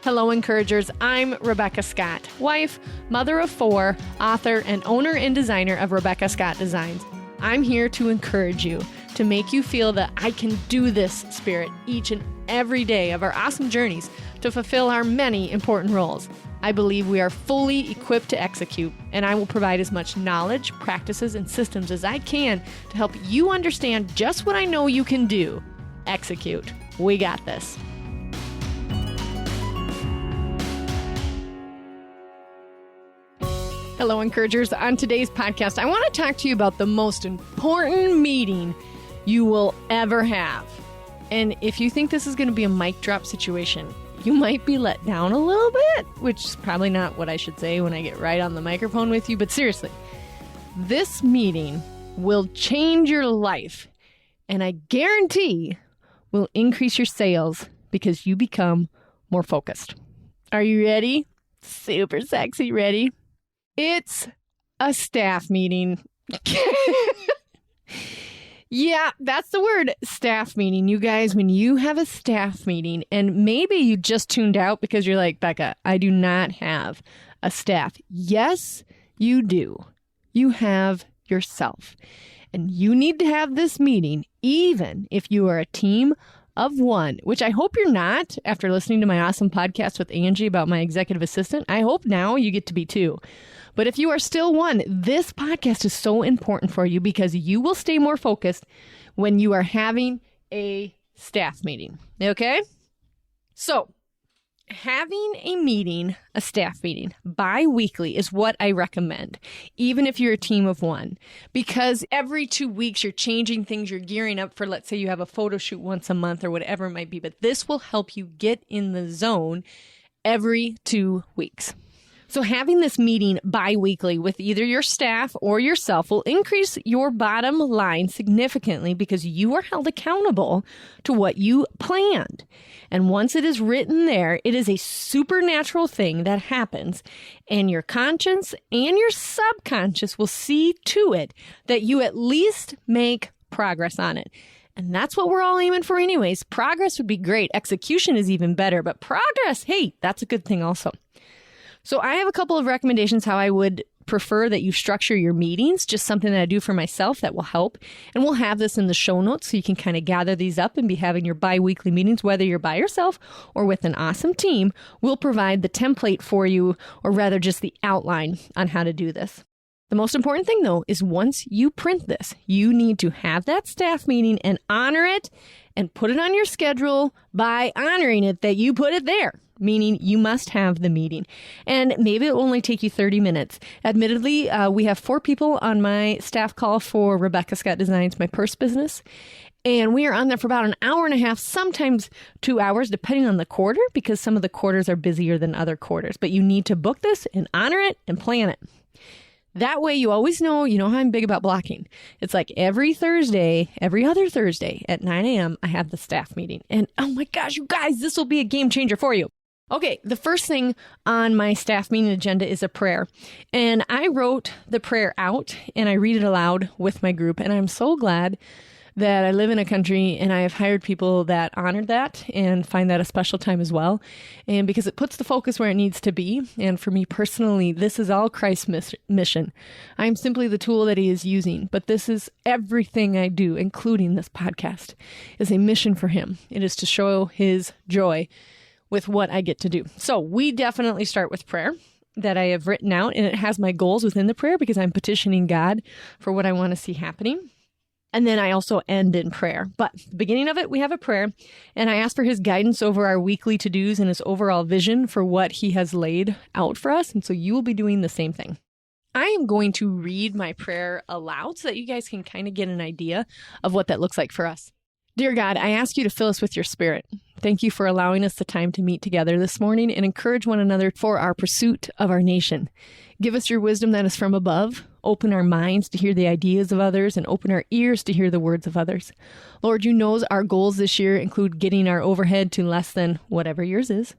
Hello, encouragers. I'm Rebecca Scott, wife, mother of 4, author, and owner and designer of Rebecca Scott Designs. I'm here to encourage you, to make you feel that I can do this spirit each and every day of our awesome journeys to fulfill our many important roles. I believe we are fully equipped to execute, and I will provide as much knowledge, practices, and systems as I can to help you understand just what I know you can do. Execute. We got this. Hello, encouragers. On today's podcast, I want to talk to you about the most important meeting you will ever have. And if you think this is going to be a mic drop situation, you might be let down a little bit, which is probably not what I should say when I get right on the microphone with you. But seriously, this meeting will change your life, and I guarantee will increase your sales because you become more focused. Are you ready? Super sexy ready? It's a staff meeting. Yeah, that's the word, staff meeting. You guys, when you have a staff meeting, and maybe you just tuned out because you're like, Becca, I do not have a staff. Yes, you do. You have yourself. And you need to have this meeting, even if you are a team of 1, which I hope you're not after listening to my awesome podcast with Angie about my executive assistant. I hope now you get to be 2. But if you are still 1, this podcast is so important for you because you will stay more focused when you are having a staff meeting. Okay? So, having a meeting, a staff meeting, bi-weekly is what I recommend, even if you're a team of 1. Because every 2 weeks you're changing things, you're gearing up for, let's say you have a photo shoot once a month or whatever it might be. But this will help you get in the zone every 2 weeks. So having this meeting bi-weekly with either your staff or yourself will increase your bottom line significantly because you are held accountable to what you planned. And once it is written there, it is a supernatural thing that happens, and your conscience and your subconscious will see to it that you at least make progress on it. And that's what we're all aiming for anyways. Progress would be great. Execution is even better, but progress, hey, that's a good thing also. So I have a couple of recommendations how I would prefer that you structure your meetings, just something that I do for myself that will help. And we'll have this in the show notes so you can kind of gather these up and be having your bi-weekly meetings, whether you're by yourself or with an awesome team. We'll provide the template for you, or rather just the outline on how to do this. The most important thing, though, is once you print this, you need to have that staff meeting and honor it and put it on your schedule by honoring it that you put it there. Meaning you must have the meeting. And maybe it will only take you 30 minutes. Admittedly, we have 4 people on my staff call for Rebecca Scott Designs, my purse business. And we are on there for about an hour and a half, sometimes 2 hours, depending on the quarter, because some of the quarters are busier than other quarters. But you need to book this and honor it and plan it. That way you always know, you know how I'm big about blocking. It's like every Thursday, every other Thursday at 9 a.m., I have the staff meeting. And oh my gosh, you guys, this will be a game changer for you. Okay, the first thing on my staff meeting agenda is a prayer. And I wrote the prayer out and I read it aloud with my group. And I'm so glad that I live in a country and I have hired people that honor that and find that a special time as well. And because it puts the focus where it needs to be. And for me personally, this is all Christ's mission. I'm simply the tool that he is using, but this is everything I do, including this podcast, is a mission for him. It is to show his joy with what I get to do. So we definitely start with prayer that I have written out, and it has my goals within the prayer because I'm petitioning God for what I want to see happening. And then I also end in prayer. But at the beginning of it, we have a prayer, and I ask for his guidance over our weekly to-dos and his overall vision for what he has laid out for us. And so you will be doing the same thing. I am going to read my prayer aloud so that you guys can kind of get an idea of what that looks like for us. Dear God, I ask you to fill us with your spirit. Thank you for allowing us the time to meet together this morning and encourage one another for our pursuit of our nation. Give us your wisdom that is from above. Open our minds to hear the ideas of others and open our ears to hear the words of others. Lord, you know our goals this year include getting our overhead to less than whatever yours is.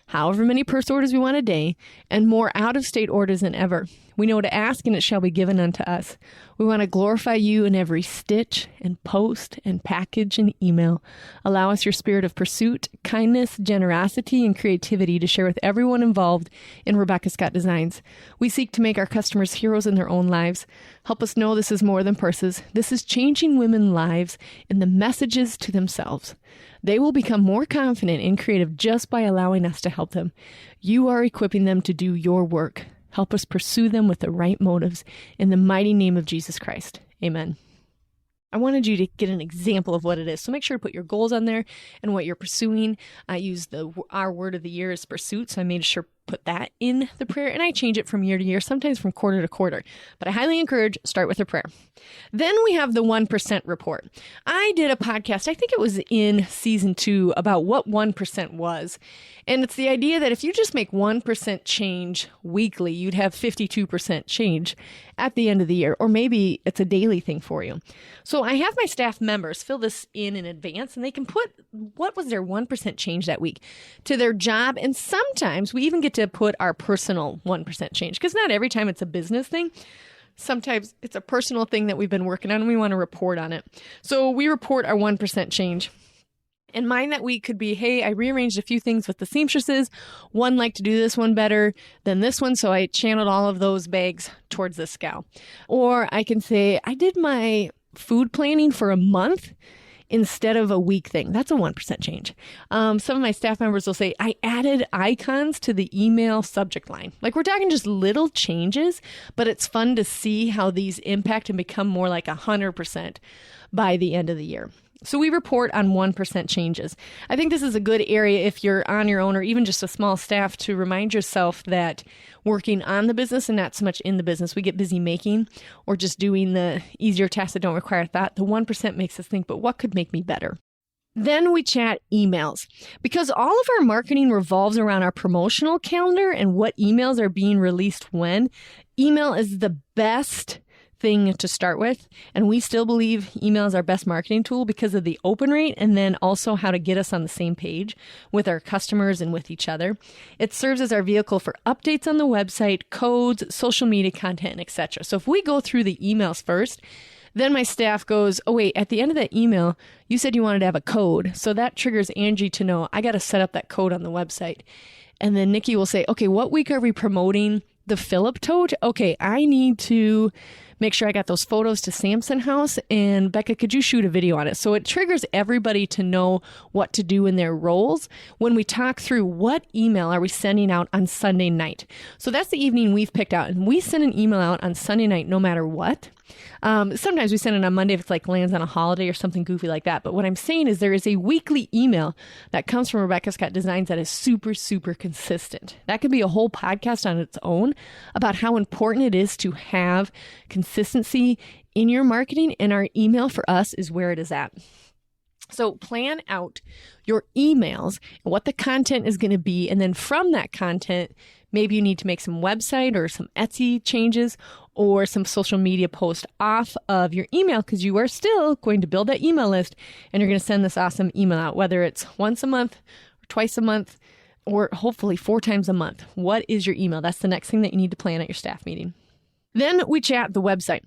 however many purse orders we want a day, and more out-of-state orders than ever. We know to ask, and it shall be given unto us. We want to glorify you in every stitch and post and package and email. Allow us your spirit of pursuit, kindness, generosity, and creativity to share with everyone involved in Rebecca Scott Designs. We seek to make our customers heroes in their own lives. Help us know this is more than purses. This is changing women's lives and the messages to themselves. They will become more confident and creative just by allowing us to help them. You are equipping them to do your work. Help us pursue them with the right motives in the mighty name of Jesus Christ. Amen. I wanted you to get an example of what it is. So make sure to put your goals on there and what you're pursuing. I use our word of the year is pursuit. So I made sure put that in the prayer, and I change it from year to year, sometimes from quarter to quarter. But I highly encourage start with a prayer. Then we have the 1% report. I did a podcast, I think it was in season 2, about what 1% was. And it's the idea that if you just make 1% change weekly, you'd have 52% change at the end of the year, or maybe it's a daily thing for you. So I have my staff members fill this in advance, and they can put what was their 1% change that week to their job. And sometimes we even get to put our personal 1% change, because not every time it's a business thing. Sometimes it's a personal thing that we've been working on and we want to report on it. So we report our 1% change. And mine that week could be, hey, I rearranged a few things with the seamstresses. One liked to do this one better than this one, so I channeled all of those bags towards this gal. Or I can say, I did my food planning for a month instead of a week thing. That's a 1% change. Some of my staff members will say, I added icons to the email subject line. Like, we're talking just little changes, but it's fun to see how these impact and become more like 100% by the end of the year. So we report on 1% changes. I think this is a good area if you're on your own or even just a small staff to remind yourself that working on the business and not so much in the business, we get busy making or just doing the easier tasks that don't require thought. The 1% makes us think, but what could make me better? Then we chat emails. Because all of our marketing revolves around our promotional calendar and what emails are being released when, email is the best thing to start with. And we still believe email is our best marketing tool because of the open rate and then also how to get us on the same page with our customers and with each other. It serves as our vehicle for updates on the website, codes, social media content, etc. So if we go through the emails first, then my staff goes, oh, wait, at the end of that email, you said you wanted to have a code. So that triggers Angie to know I got to set up that code on the website. And then Nikki will say, okay, what week are we promoting the Phillip tote? Okay, I need to make sure I got those photos to Samson House, and Becca, could you shoot a video on it? So it triggers everybody to know what to do in their roles when we talk through what email are we sending out on Sunday night. So that's the evening we've picked out, and we send an email out on Sunday night no matter what. Sometimes we send it on Monday if it's like lands on a holiday or something goofy like that. But what I'm saying is there is a weekly email that comes from Rebecca Scott Designs that is super, super consistent. That could be a whole podcast on its own about how important it is to have consistency in your marketing, and our email for us is where it is at. So plan out your emails and what the content is going to be. And then from that content, maybe you need to make some website or some Etsy changes or some social media post off of your email, because you are still going to build that email list and you're going to send this awesome email out, whether it's once a month or twice a month or hopefully 4 times a month. What is your email? That's the next thing that you need to plan at your staff meeting. Then we chat the website,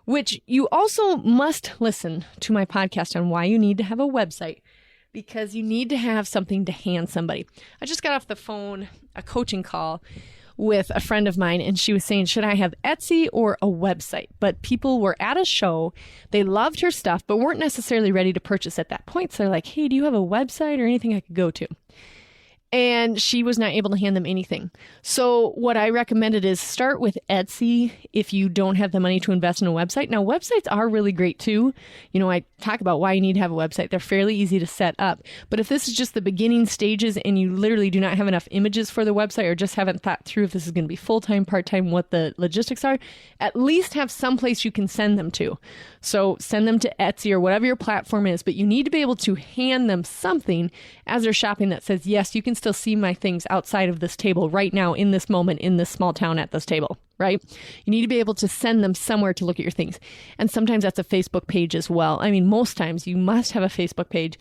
which you also must listen to my podcast on why you need to have a website, because you need to have something to hand somebody. I just got off the phone, a coaching call with a friend of mine, and she was saying, should I have Etsy or a website? But people were at a show, they loved her stuff, but weren't necessarily ready to purchase at that point. So they're like, hey, do you have a website or anything I could go to? And she was not able to hand them anything. So what I recommended is start with Etsy if you don't have the money to invest in a website. Now, websites are really great too. You know, I talk about why you need to have a website. They're fairly easy to set up. But if this is just the beginning stages and you literally do not have enough images for the website or just haven't thought through if this is going to be full-time, part-time, what the logistics are, at least have some place you can send them to. So send them to Etsy or whatever your platform is, but you need to be able to hand them something as they're shopping that says, yes, you can still see my things outside of this table right now in this moment in this small town at this table, right? You need to be able to send them somewhere to look at your things. And sometimes that's a Facebook page as well. I mean, most times you must have a Facebook page.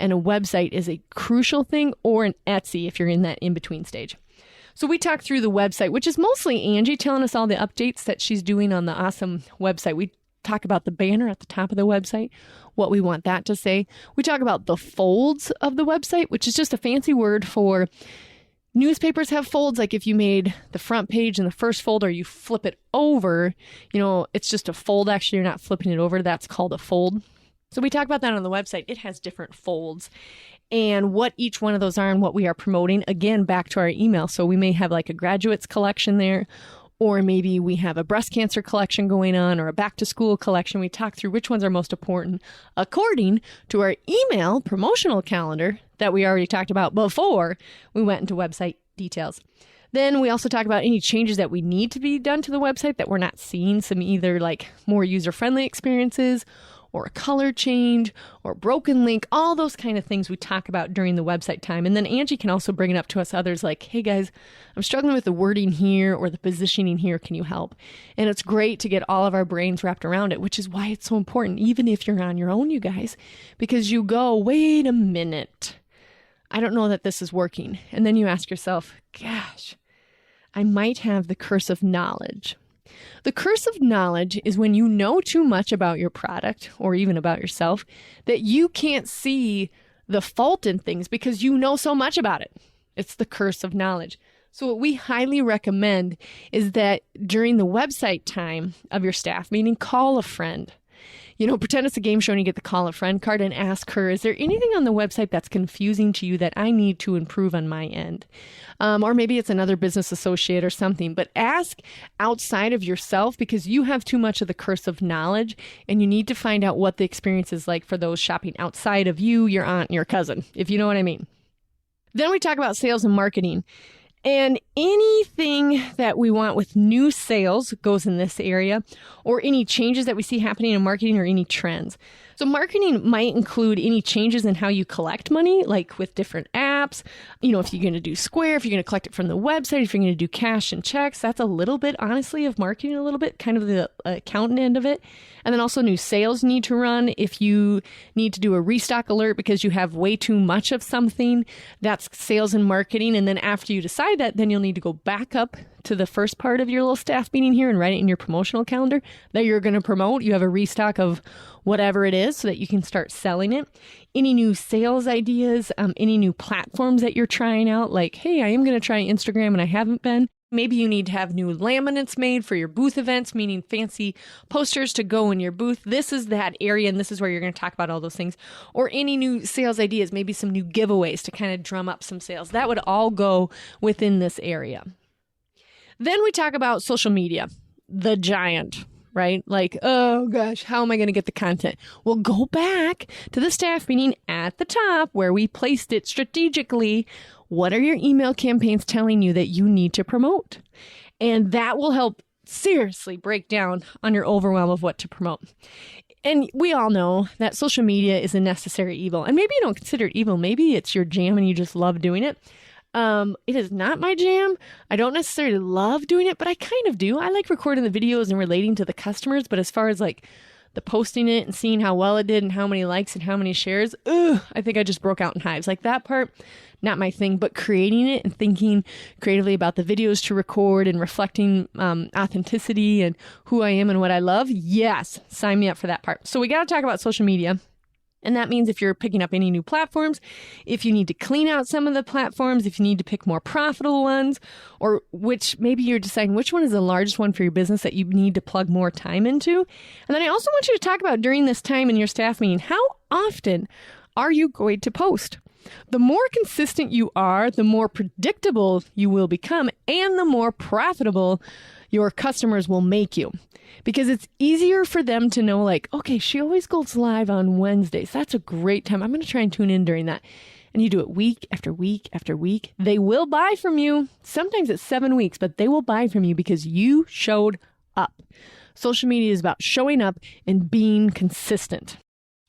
and a website is a crucial thing, or an Etsy if you're in that in-between stage. So we talked through the website, which is mostly Angie telling us all the updates that she's doing on the awesome website. We talk about the banner at the top of the website, what we want that to say. We talk about the folds of the website, which is just a fancy word for newspapers have folds. Like if you made the front page in the first fold, or you flip it over, it's just a fold. Actually, you're not flipping it over. That's called a fold. So we talk about that on the website. It has different folds and what each one of those are and what we are promoting. Again, back to our email. So we may have like a graduates collection there, or maybe we have a breast cancer collection going on, or a back to school collection. We talk through which ones are most important according to our email promotional calendar that we already talked about before we went into website details. Then we also talk about any changes that we need to be done to the website that we're not seeing. Some either like more user-friendly experiences, or a color change, or broken link, all those kind of things we talk about during the website time. And then Angie can also bring it up to us others like, hey guys, I'm struggling with the wording here or the positioning here. Can you help? And it's great to get all of our brains wrapped around it, which is why it's so important, even if you're on your own, you guys, because you go, wait a minute, I don't know that this is working. And then you ask yourself, gosh, I might have the curse of knowledge. The curse of knowledge is when you know too much about your product or even about yourself that you can't see the fault in things because you know so much about it. It's the curse of knowledge. So what we highly recommend is that during the website time of your staff meeting, call a friend. Pretend it's a game show and you get the call a friend card and ask her, is there anything on the website that's confusing to you that I need to improve on my end? Or maybe it's another business associate or something, but ask outside of yourself because you have too much of the curse of knowledge and you need to find out what the experience is like for those shopping outside of you, your aunt, and your cousin, if you know what I mean. Then we talk about sales and marketing. And anything that we want with new sales goes in this area, or any changes that we see happening in marketing or any trends. So marketing might include any changes in how you collect money, like with different apps. If you're going to do Square, if you're going to collect it from the website, if you're going to do cash and checks, that's a little bit, honestly, of marketing, a little bit, kind of the accountant end of it. And then also new sales need to run. If you need to do a restock alert because you have way too much of something, that's sales and marketing. And then after you decide that, then you'll need to go back up to the first part of your little staff meeting here and write it in your promotional calendar that you're going to promote. You have a restock of whatever it is so that you can start selling it. Any new sales ideas, any new platforms that you're trying out, like, hey, I am going to try Instagram and I haven't been. Maybe you need to have new laminates made for your booth events, meaning fancy posters to go in your booth. This is that area, and this is where you're going to talk about all those things. Or any new sales ideas, maybe some new giveaways to kind of drum up some sales. That would all go within this area. Then we talk about social media, the giant, right? Like, oh gosh, how am I going to get the content? Well, go back to the staff meeting at the top where we placed it strategically. What are your email campaigns telling you that you need to promote? And that will help seriously break down on your overwhelm of what to promote. And we all know that social media is a necessary evil. And maybe you don't consider it evil. Maybe it's your jam and you just love doing it. It is not my jam. I don't necessarily love doing it, but I kind of do. I like recording the videos and relating to the customers. But as far as like the posting it and seeing how well it did and how many likes and how many shares, I think I just broke out in hives. Like that part, not my thing, but creating it and thinking creatively about the videos to record and reflecting authenticity and who I am and what I love. Yes, sign me up for that part. So we got to talk about social media. And that means if you're picking up any new platforms, if you need to clean out some of the platforms, if you need to pick more profitable ones, or which maybe you're deciding which one is the largest one for your business that you need to plug more time into. And then I also want you to talk about during this time in your staff meeting, how often are you going to post? The more consistent you are, the more predictable you will become, and the more profitable your customers will make you. Because it's easier for them to know, like, okay, she always goes live on Wednesdays. That's a great time. I'm going to try and tune in during that. And you do it week after week after week. They will buy from you. Sometimes it's 7 weeks, but they will buy from you because you showed up. Social media is about showing up and being consistent.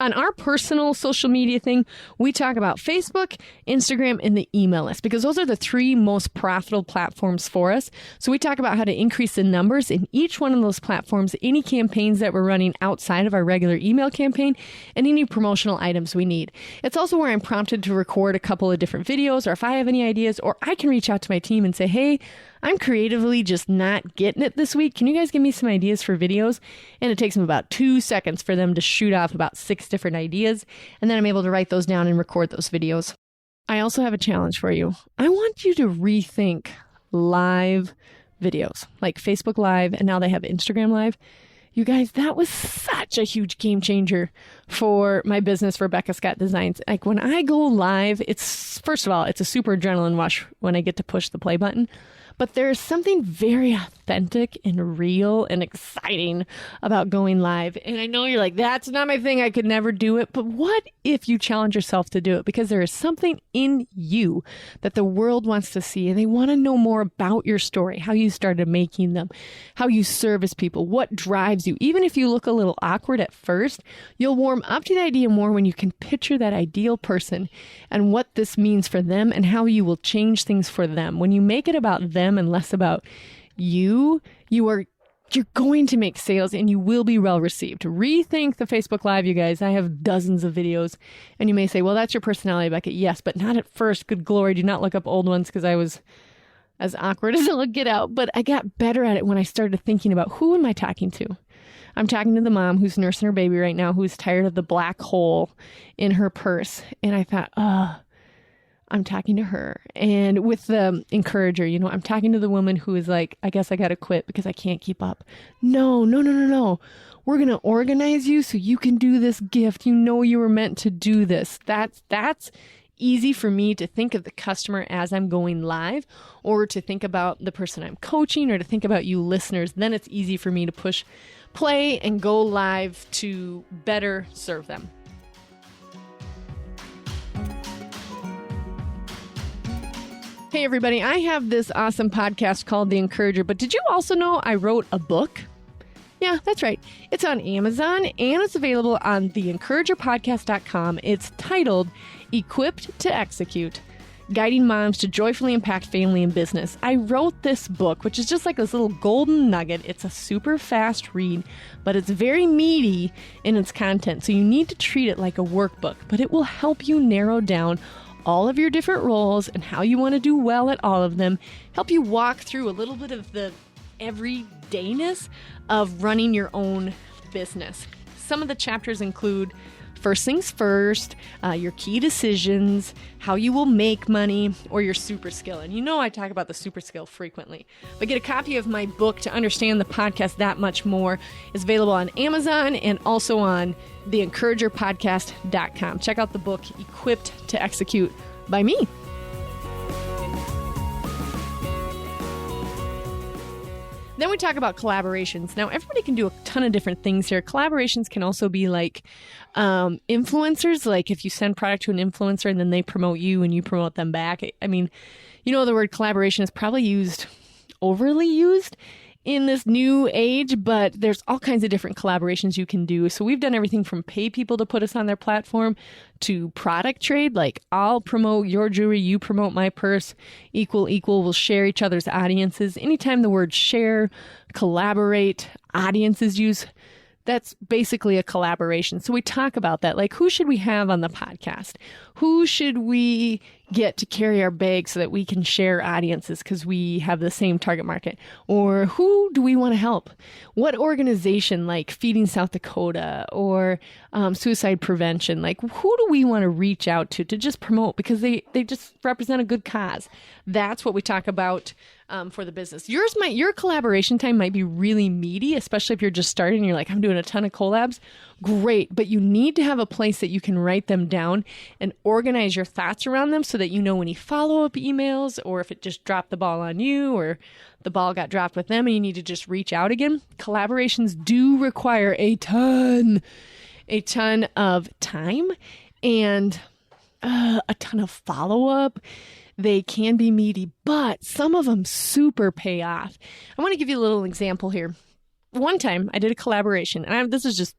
On our personal social media thing, we talk about Facebook, Instagram, and the email list because those are the three most profitable platforms for us. So we talk about how to increase the numbers in each one of those platforms, any campaigns that we're running outside of our regular email campaign, and any promotional items we need. It's also where I'm prompted to record a couple of different videos, or if I have any ideas, or I can reach out to my team and say, hey, I'm creatively just not getting it this week. Can you guys give me some ideas for videos? And it takes them about 2 seconds for them to shoot off about 6 different ideas. And then I'm able to write those down and record those videos. I also have a challenge for you. I want you to rethink live videos like Facebook Live, and now they have Instagram Live. You guys, that was such a huge game changer for my business, Rebecca Scott Designs. Like when I go live, first of all, it's a super adrenaline rush when I get to push the play button. But there's something very authentic and real and exciting about going live. And I know you're like, that's not my thing. I could never do it. But what if you challenge yourself to do it? Because there is something in you that the world wants to see. And they want to know more about your story, how you started making them, how you service people, what drives you. Even if you look a little awkward at first, you'll warm up to the idea more when you can picture that ideal person and what this means for them and how you will change things for them. When you make it about them and less about you're going to make sales and you will be well received. Rethink the Facebook Live, you guys. I have dozens of videos, and you may say, well, that's your personality, Becca. Yes, but not at first. Good glory. Do not look up old ones because I was as awkward as it'll get out. But I got better at it when I started thinking about who am I talking to? I'm talking to the mom who's nursing her baby right now, who's tired of the black hole in her purse. And I thought, I'm talking to her. And with the encourager, I'm talking to the woman who is like, I guess I got to quit because I can't keep up. No. We're going to organize you so you can do this gift. You were meant to do this. That's easy for me to think of the customer as I'm going live, or to think about the person I'm coaching, or to think about you listeners. Then it's easy for me to push play and go live to better serve them. Hey, everybody, I have this awesome podcast called The Encourager, but did you also know I wrote a book? Yeah, that's right. It's on Amazon, and it's available on theencouragerpodcast.com. It's titled Equipped to Execute, Guiding Moms to Joyfully Impact Family and Business. I wrote this book, which is just like this little golden nugget. It's a super fast read, but it's very meaty in its content, so you need to treat it like a workbook, but it will help you narrow down all of your different roles and how you want to do well at all of them, help you walk through a little bit of the everydayness of running your own business. Some of the chapters include first things first, your key decisions, how you will make money, or your super skill. And I talk about the super skill frequently. But get a copy of my book to understand the podcast that much more. It's available on Amazon and also on theencouragerpodcast.com. Check out the book, Equipped to Execute, by me. Then we talk about collaborations. Now, everybody can do a ton of different things here. Collaborations can also be like influencers, like if you send product to an influencer and then they promote you and you promote them back. I mean, the word collaboration is probably overly used in this new age, but there's all kinds of different collaborations you can do. So we've done everything from pay people to put us on their platform to product trade, like I'll promote your jewelry, you promote my purse, equal, we'll share each other's audiences. Anytime the word share, collaborate, audience is used, that's basically a collaboration. So we talk about that, like who should we have on the podcast? Who should we get to carry our bag so that we can share audiences because we have the same target market? Or who do we want to help? What organization, like Feeding South Dakota or suicide prevention, like who do we want to reach out to just promote because they just represent a good cause? That's what we talk about for the business. Your collaboration time might be really meaty, especially if you're just starting and you're like, I'm doing a ton of collabs. Great, but you need to have a place that you can write them down and organize your thoughts around them so that you know any follow-up emails or if it just dropped the ball on you or the ball got dropped with them and you need to just reach out again. Collaborations do require a ton of time and a ton of follow-up. They can be meaty, but some of them super pay off. I want to give you a little example here. One time I did a collaboration, and this is just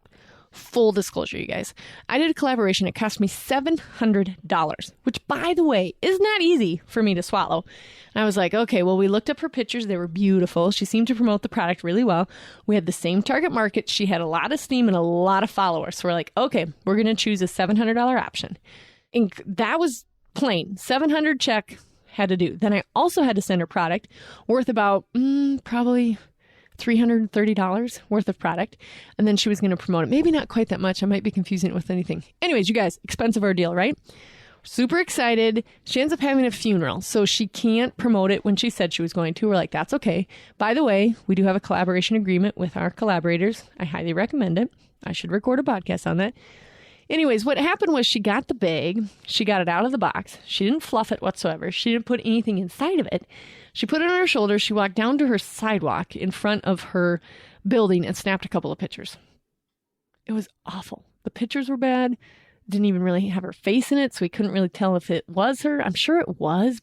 Full disclosure, you guys. I did a collaboration. It cost me $700, which, by the way, is not easy for me to swallow. And I was like, okay, well, we looked up her pictures. They were beautiful. She seemed to promote the product really well. We had the same target market. She had a lot of steam and a lot of followers. So we're like, okay, we're going to choose a $700 option. And that was plain. $700 check, had to do. Then I also had to send her product worth about probably $330 worth of product. And then she was going to promote it. Maybe not quite that much. I might be confusing it with anything. Anyways, you guys, expensive ordeal, right? Super excited. She ends up having a funeral, so she can't promote it when she said she was going to. We're like, that's okay. By the way, we do have a collaboration agreement with our collaborators. I highly recommend it. I should record a podcast on that. Anyways, what happened was she got the bag. She got it out of the box. She didn't fluff it whatsoever. She didn't put anything inside of it. She put it on her shoulder. She walked down to her sidewalk in front of her building and snapped a couple of pictures. It was awful. The pictures were bad. Didn't even really have her face in it, so we couldn't really tell if it was her. I'm sure it was,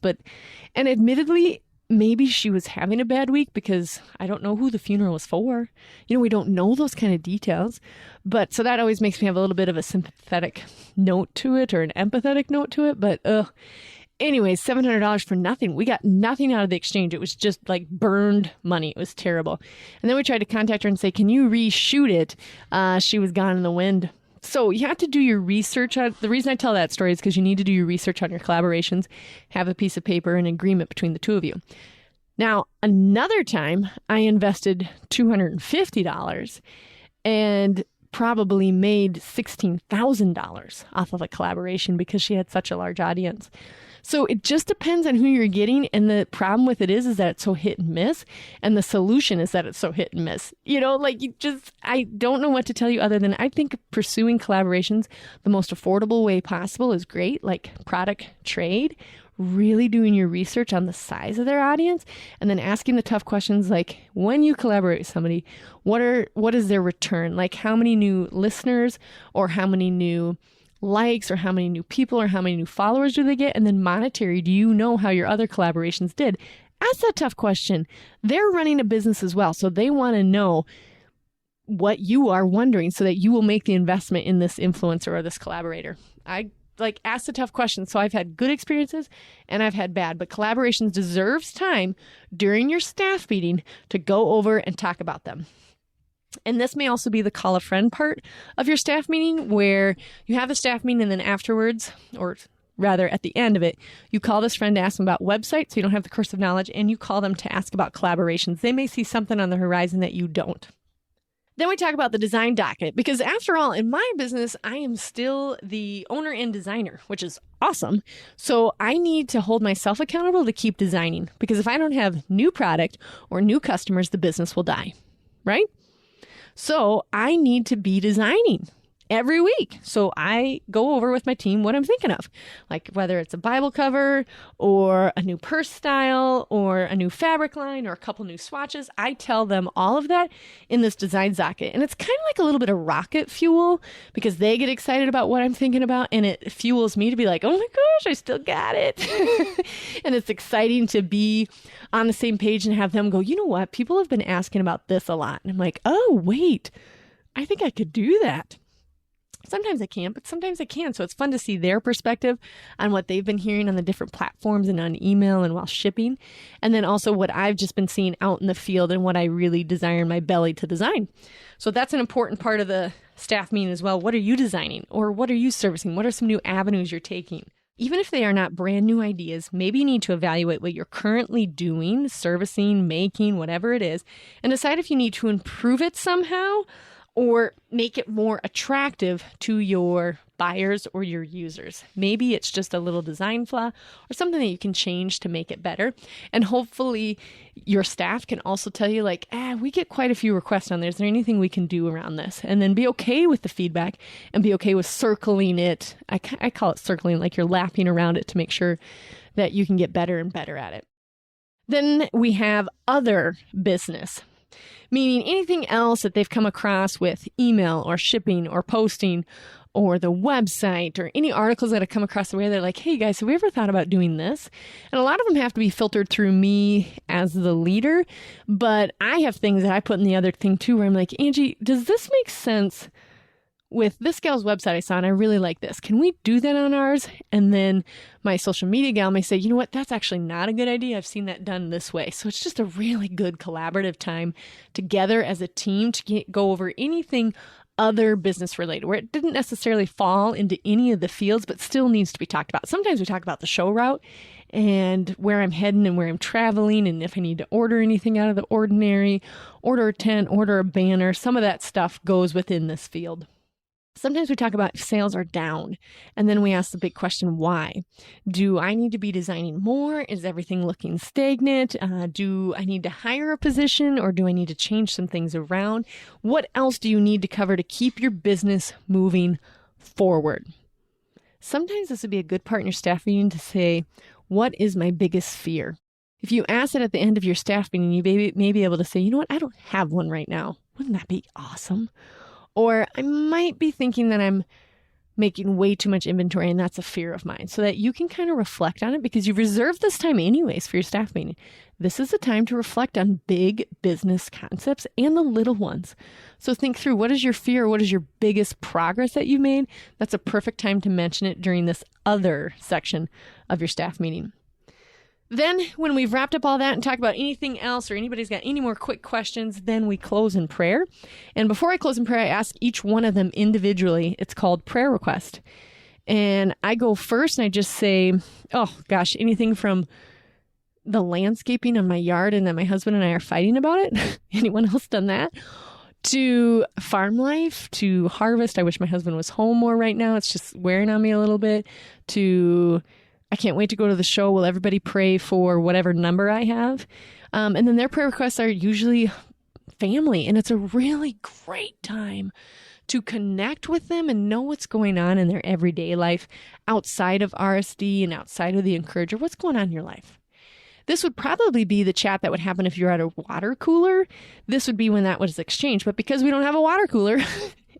and admittedly, maybe she was having a bad week because I don't know who the funeral was for. We don't know those kind of details. But so that always makes me have a little bit of a sympathetic note to it or an empathetic note to it. But anyways, $700 for nothing. We got nothing out of the exchange. It was just like burned money. It was terrible. And then we tried to contact her and say, can you reshoot it? She was gone in the wind. So you have to do your research on, the reason I tell that story is because you need to do your research on your collaborations, have a piece of paper, an agreement between the two of you. Now, another time I invested $250 and probably made $16,000 off of a collaboration because she had such a large audience. So it just depends on who you're getting. And the problem with it is that it's so hit and miss. And the solution is that it's so hit and miss. I don't know what to tell you other than I think pursuing collaborations the most affordable way possible is great, like product trade, really doing your research on the size of their audience, and then asking the tough questions like, when you collaborate with somebody, what is their return? Like how many new listeners or how many new likes or how many new people or how many new followers do they get? And then monetary, do you know how your other collaborations did? Ask that tough question. They're running a business as well, so they want to know what you are wondering so that you will make the investment in this influencer or this collaborator. I ask the tough questions. So I've had good experiences and I've had bad, but collaborations deserves time during your staff meeting to go over and talk about them. And this may also be the call a friend part of your staff meeting where you have a staff meeting and then afterwards, or rather at the end of it, you call this friend to ask them about websites so you don't have the curse of knowledge, and you call them to ask about collaborations. They may see something on the horizon that you don't. Then we talk about the design docket because after all, in my business, I am still the owner and designer, which is awesome. So I need to hold myself accountable to keep designing because if I don't have new product or new customers, the business will die, right? So I need to be designing every week. So I go over with my team what I'm thinking of, like whether it's a Bible cover or a new purse style or a new fabric line or a couple new swatches. I tell them all of that in this design docket. And it's kind of like a little bit of rocket fuel because they get excited about what I'm thinking about and it fuels me to be like, oh my gosh, I still got it. And it's exciting to be on the same page and have them go, you know what? People have been asking about this a lot. And I'm like, oh, wait, I think I could do that. Sometimes I can't, but sometimes I can. So it's fun to see their perspective on what they've been hearing on the different platforms and on email and while shipping. And then also what I've just been seeing out in the field and what I really desire in my belly to design. So that's an important part of the staff meeting as well. What are you designing or what are you servicing? What are some new avenues you're taking? Even if they are not brand new ideas, maybe you need to evaluate what you're currently doing, servicing, making, whatever it is, and decide if you need to improve it somehow or make it more attractive to your buyers or your users. Maybe it's just a little design flaw or something that you can change to make it better. And hopefully your staff can also tell you like, we get quite a few requests on there. Is there anything we can do around this? And then be okay with the feedback and be okay with circling it. I call it circling, like you're lapping around it to make sure that you can get better and better at it. Then we have other business, meaning anything else that they've come across with email or shipping or posting or the website or any articles that have come across the way. They're like, hey guys, have we ever thought about doing this? And a lot of them have to be filtered through me as the leader, but I have things that I put in the other thing too, where I'm like, Angie, does this make sense with this gal's website I saw, and I really like this. Can we do that on ours? And then my social media gal may say, you know what, that's actually not a good idea. I've seen that done this way. So it's just a really good collaborative time together as a team to go over anything other business related, where it didn't necessarily fall into any of the fields, but still needs to be talked about. Sometimes we talk about the show route and where I'm heading and where I'm traveling, and if I need to order anything out of the ordinary, order a tent, order a banner. Some of that stuff goes within this field. Sometimes we talk about if sales are down, and then we ask the big question, why? Do I need to be designing more? Is everything looking stagnant? Do I need to hire a position, or do I need to change some things around? What else do you need to cover to keep your business moving forward? Sometimes this would be a good part in your staff meeting to say, what is my biggest fear? If you ask it at the end of your staff meeting, you may be able to say, you know what, I don't have one right now. Wouldn't that be awesome? Or I might be thinking that I'm making way too much inventory and that's a fear of mine, so that you can kind of reflect on it, because you've reserved this time anyways for your staff meeting. This is the time to reflect on big business concepts and the little ones. So think through, what is your fear? What is your biggest progress that you've made? That's a perfect time to mention it during this other section of your staff meeting. Then when we've wrapped up all that and talked about anything else, or anybody's got any more quick questions, then we close in prayer. And before I close in prayer, I ask each one of them individually. It's called prayer request. And I go first and I just say, oh gosh, anything from the landscaping on my yard and that my husband and I are fighting about it. Anyone else done that? To farm life, to harvest. I wish my husband was home more right now. It's just wearing on me a little bit. To I can't wait to go to the show. Will everybody pray for whatever number I have? And then their prayer requests are usually family. And it's a really great time to connect with them and know what's going on in their everyday life outside of RSD and outside of the Encourager. What's going on in your life? This would probably be the chat that would happen if you're at a water cooler. This would be when that was exchanged. But because we don't have a water cooler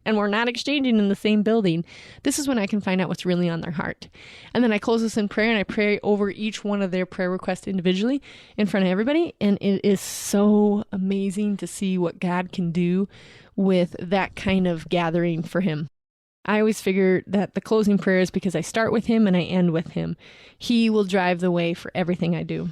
and we're not exchanging in the same building, this is when I can find out what's really on their heart. And then I close this in prayer, and I pray over each one of their prayer requests individually in front of everybody. And it is so amazing to see what God can do with that kind of gathering for him. I always figure that the closing prayer is because I start with him and I end with him. He will drive the way for everything I do.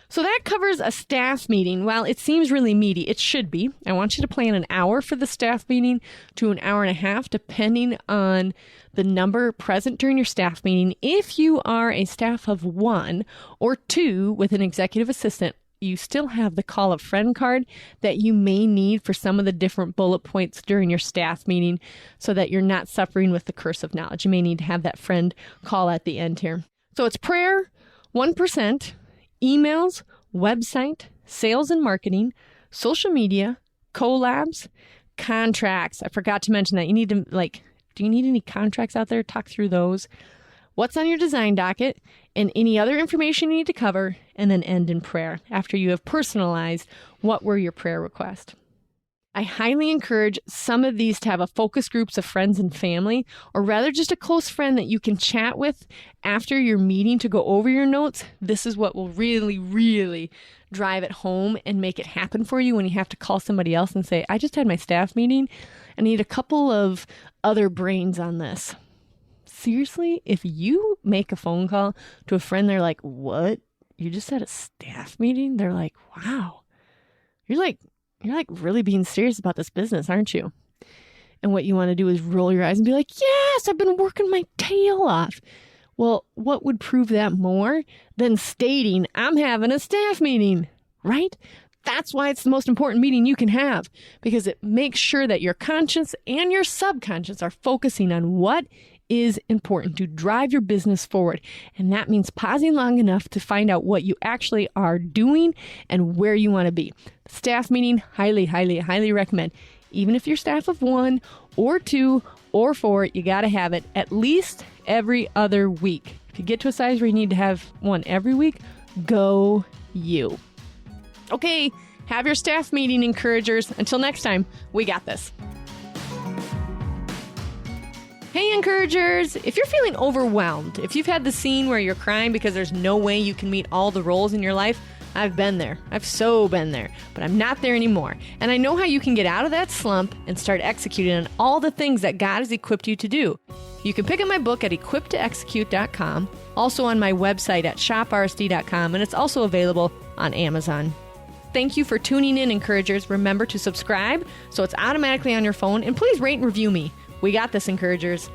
So that covers a staff meeting. While it seems really meaty, it should be. I want you to plan an hour for the staff meeting to an hour and a half, depending on the number present during your staff meeting. If you are a staff of 1 or 2 with an executive assistant, you still have the call a friend card that you may need for some of the different bullet points during your staff meeting, so that you're not suffering with the curse of knowledge. You may need to have that friend call at the end here. So it's prayer, 1%, emails, website, sales and marketing, social media, collabs, contracts. I forgot to mention that. You need to, do you need any contracts out there? Talk through those. What's on your design docket, and any other information you need to cover, and then end in prayer after you have personalized what were your prayer requests. I highly encourage some of these to have a focus groups of friends and family, or rather just a close friend that you can chat with after your meeting to go over your notes. This is what will really, really drive it home and make it happen for you when you have to call somebody else and say, I just had my staff meeting and I need a couple of other brains on this. Seriously, if you make a phone call to a friend, they're like, what? You just had a staff meeting? They're like, wow, you're like really being serious about this business, aren't you? And what you want to do is roll your eyes and be like, yes, I've been working my tail off. Well, what would prove that more than stating I'm having a staff meeting, right? That's why it's the most important meeting you can have, because it makes sure that your conscious and your subconscious are focusing on what is important to drive your business forward. And that means pausing long enough to find out what you actually are doing and where you want to be. Staff meeting, highly, highly, highly recommend. Even if you're staff of 1 or 2 or 4, you got to have it at least every other week. If you get to a size where you need to have one every week, go you. Okay, have your staff meeting, encouragers. Until next time, we got this. Hey, encouragers, if you're feeling overwhelmed, if you've had the scene where you're crying because there's no way you can meet all the roles in your life, I've been there. I've so been there, but I'm not there anymore. And I know how you can get out of that slump and start executing on all the things that God has equipped you to do. You can pick up my book at equippedtoexecute.com, also on my website at shoprsd.com, and it's also available on Amazon. Thank you for tuning in, Encouragers. Remember to subscribe so it's automatically on your phone, and please rate and review me. We got this, Encouragers.